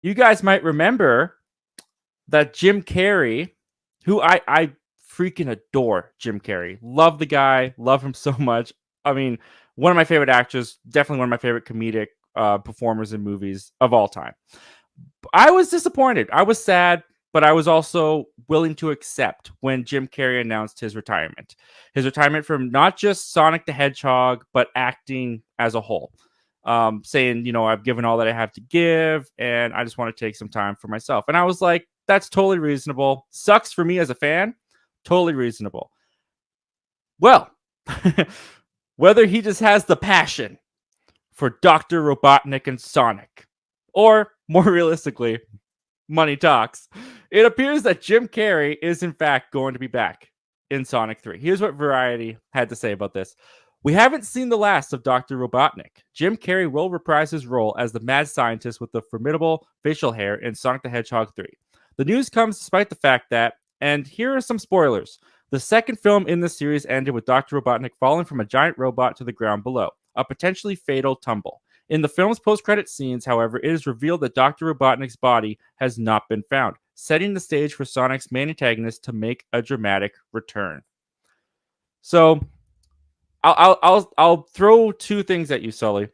You guys might remember that Jim Carrey, who I freaking adore Jim Carrey. Love the guy, love him so much. I mean, one of my favorite actors, definitely one of my favorite comedic performers in movies of all time. I was disappointed. I was sad, but I was also willing to accept when Jim Carrey announced his retirement. His retirement from not just Sonic the Hedgehog, but acting as a whole. Saying, I've given all that I have to give, and I just want to take some time for myself. And I was like, that's totally reasonable. Sucks for me as a fan. Totally reasonable. Well, whether he just has the passion for Dr. Robotnik and Sonic, or more realistically, money talks, it appears that Jim Carrey is in fact going to be back in Sonic 3. Here's what Variety had to say about this. We haven't seen the last of Dr. Robotnik. Jim Carrey will reprise his role as the mad scientist with the formidable facial hair in Sonic the Hedgehog 3. The news comes despite the fact that, and here are some spoilers, the second film in the series ended with Dr. Robotnik falling from a giant robot to the ground below, a potentially fatal tumble. In the film's post-credit scenes, however, it is revealed that Dr. Robotnik's body has not been found, setting the stage for Sonic's main antagonist to make a dramatic return. So, I'll throw two things at you, Sully.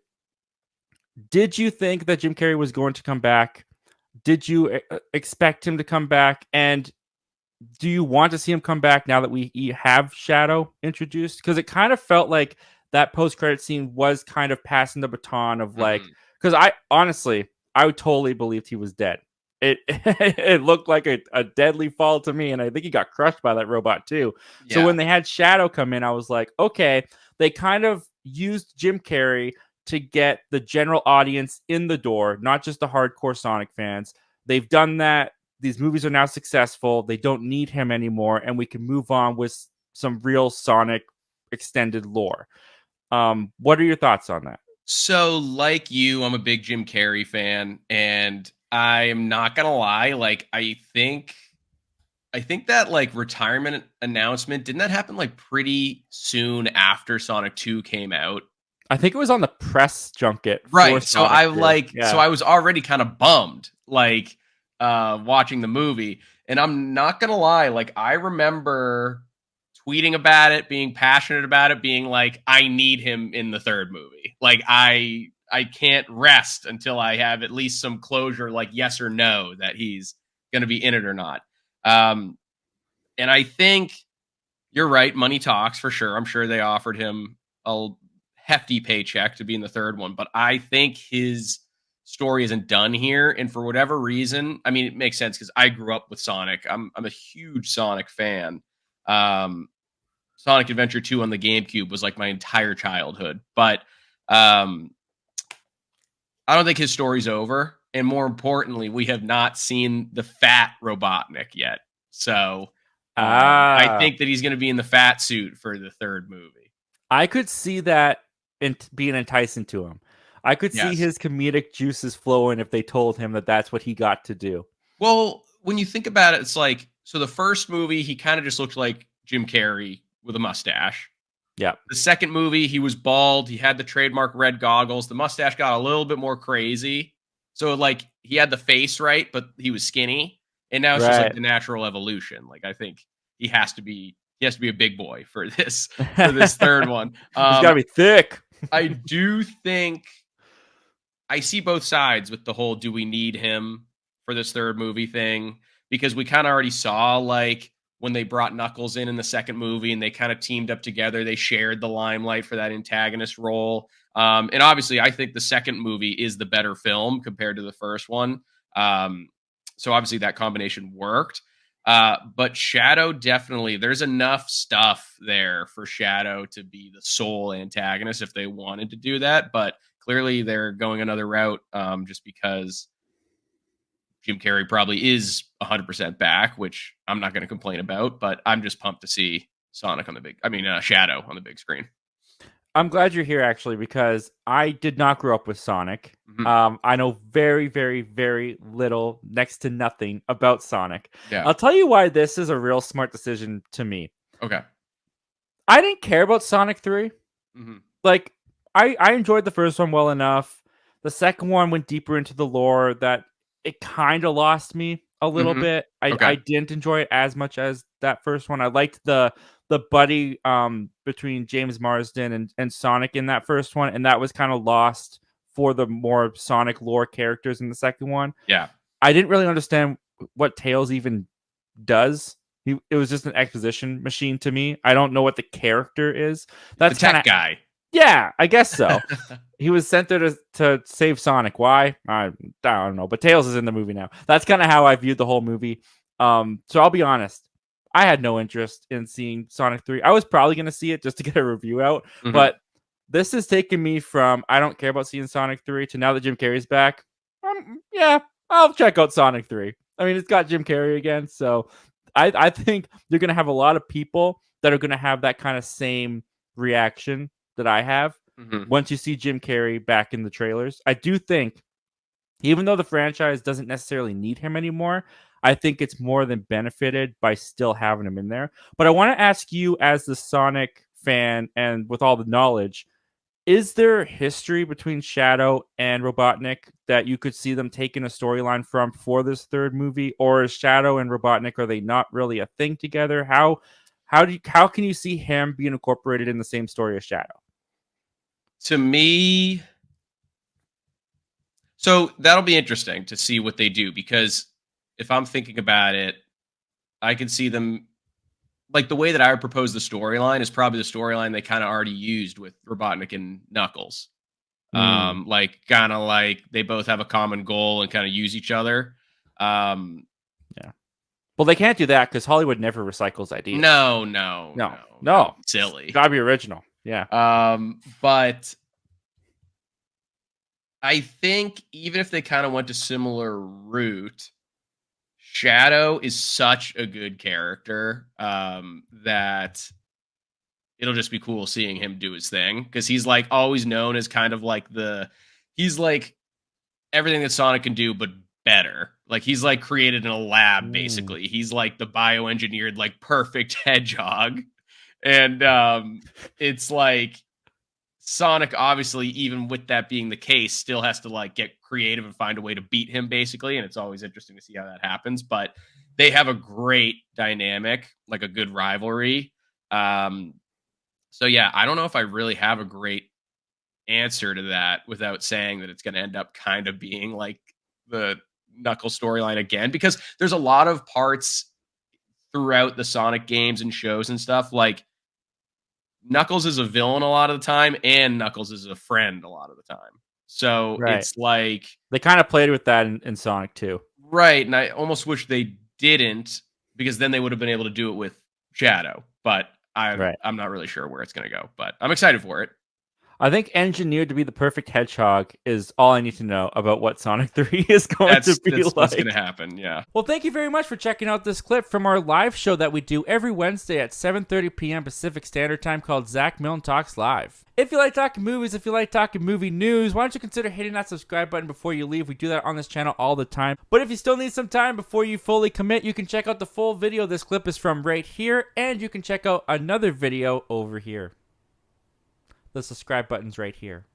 Did you think that Jim Carrey was going to come back? Did you expect him to come back? And do you want to see him come back now that we have Shadow introduced? Because it kind of felt like that post-credit scene was kind of passing the baton of like, because I totally believed he was dead. It it looked like a deadly fall to me, and I think he got crushed by that robot too. Yeah. So when they had Shadow come in, I was like, okay, they kind of used Jim Carrey to get the general audience in the door, not just the hardcore Sonic fans. They've done that. These movies are now successful. They don't need him anymore, and we can move on with some real Sonic extended lore. What are your thoughts on that? So, like you, I'm a big Jim Carrey fan, and I'm not gonna lie. Like, I think that like retirement announcement didn't that happen like pretty soon after Sonic 2 came out? I think it was on the press junket, right? So so I was already kind of bummed, like watching the movie, and I'm not gonna lie. Like, I remember tweeting about it, being passionate about it, being like, I need him in the third movie. Like, I can't rest until I have at least some closure, like yes or no, that he's going to be in it or not. And I think you're right. Money talks for sure. I'm sure they offered him a hefty paycheck to be in the third one, but I think his story isn't done here. And for whatever reason, I mean, it makes sense because I grew up with Sonic. I'm a huge Sonic fan. Sonic Adventure 2 on the GameCube was like my entire childhood. But I don't think his story's over. And more importantly, we have not seen the fat Robotnik yet. So I think that he's going to be in the fat suit for the third movie. I could see that being enticing to him. I could see his comedic juices flowing if they told him that that's what he got to do. Well, when you think about it, it's like, so the first movie, he kind of just looked like Jim Carrey with a mustache. Yeah. The second movie, he was bald. He had the trademark red goggles. The mustache got a little bit more crazy. So like he had the face right, but he was skinny. And now it's just like the natural evolution. Like, I think he has to be a big boy for this third one. He's got to be thick. I do think I see both sides with the whole do we need him for this third movie thing, because we kind of already saw like when they brought Knuckles in the second movie and they kind of teamed up together, they shared the limelight for that antagonist role. And obviously I think the second movie is the better film compared to the first one. So obviously that combination worked. But Shadow, definitely, there's enough stuff there for Shadow to be the sole antagonist if they wanted to do that. But clearly they're going another route just because Jim Carrey probably is 100% back, which I'm not going to complain about. But I'm just pumped to see Shadow on the big screen. I'm glad you're here, actually, because I did not grow up with Sonic. Mm-hmm. I know very, very, very little, next to nothing about Sonic. Yeah. I'll tell you why this is a real smart decision to me. Okay. I didn't care about Sonic 3. Mm-hmm. Like, I enjoyed the first one well enough. The second one went deeper into the lore that it kind of lost me a little Mhm. bit. I Okay. didn't enjoy it as much as that first one. I liked the buddy between James Marsden and Sonic in that first one, and that was kind of lost for the more Sonic lore characters in the second one. Yeah. I didn't really understand what Tails even does. It was just an exposition machine to me. I don't know what the character is. He's the That's kind tech of, guy. yeah, I guess so. He was sent there to save Sonic. Why? I don't know. But Tails is in the movie now. That's kind of how I viewed the whole movie. So I'll be honest. I had no interest in seeing Sonic 3. I was probably going to see it just to get a review out. Mhm. But this has taken me from I don't care about seeing Sonic 3 to now that Jim Carrey's back. Yeah, I'll check out Sonic 3. I mean, it's got Jim Carrey again. So I think you're going to have a lot of people that are going to have that kind of same reaction that I have Mhm. once you see Jim Carrey back in the trailers. I do think, even though the franchise doesn't necessarily need him anymore, I think it's more than benefited by still having him in there. But I want to ask you, as the Sonic fan and with all the knowledge, is there history between Shadow and Robotnik that you could see them taking a storyline from for this third movie, or is Shadow and Robotnik, are they not really a thing together? How can you see him being incorporated in the same story as Shadow? To me, so that'll be interesting to see what they do because if I'm thinking about it, I can see them like the way that I would propose the storyline is probably the storyline they kind of already used with Robotnik and Knuckles. Mm, Like kind of like they both have a common goal and kind of use each other. Um, yeah. Well, they can't do that because Hollywood never recycles ideas. no, no, No, no, that would no, be it's silly. gotta be original. Yeah. But I think even if they kind of went a similar route, Shadow is such a good character that it'll just be cool seeing him do his thing because he's like always known as kind of like he's like everything that Sonic can do, but better. Like he's like created in a lab, Mm. basically. He's like the bioengineered, like perfect hedgehog. And it's like Sonic, obviously, even with that being the case, still has to like get creative and find a way to beat him, basically. And it's always interesting to see how that happens. But they have a great dynamic, like a good rivalry. Um, so yeah, I don't know if I really have a great answer to that without saying that it's going to end up kind of being like the Knuckles storyline again, because there's a lot of parts throughout the Sonic games and shows and stuff. Like Knuckles is a villain a lot of the time, and Knuckles is a friend a lot of the time. So Right. it's like, They kind of played with that in Sonic 2. right. And I almost wish they didn't because then they would have been able to do it with Shadow. But Right. I'm not really sure where it's going to go, but I'm excited for it. I think engineered to be the perfect hedgehog is all I need to know about what Sonic 3 is going to be That's what's going to like. happen. Yeah. Well, thank you very much for checking out this clip from our live show that we do every Wednesday at 7:30 p.m. Pacific Standard Time called Zach Milne Talks Live. If you like talking movies, if you like talking movie news, why don't you consider hitting that subscribe button before you leave? We do that on this channel all the time. But if you still need some time before you fully commit, you can check out the full video this clip is from right here, and you can check out another video over here. The subscribe button's right here.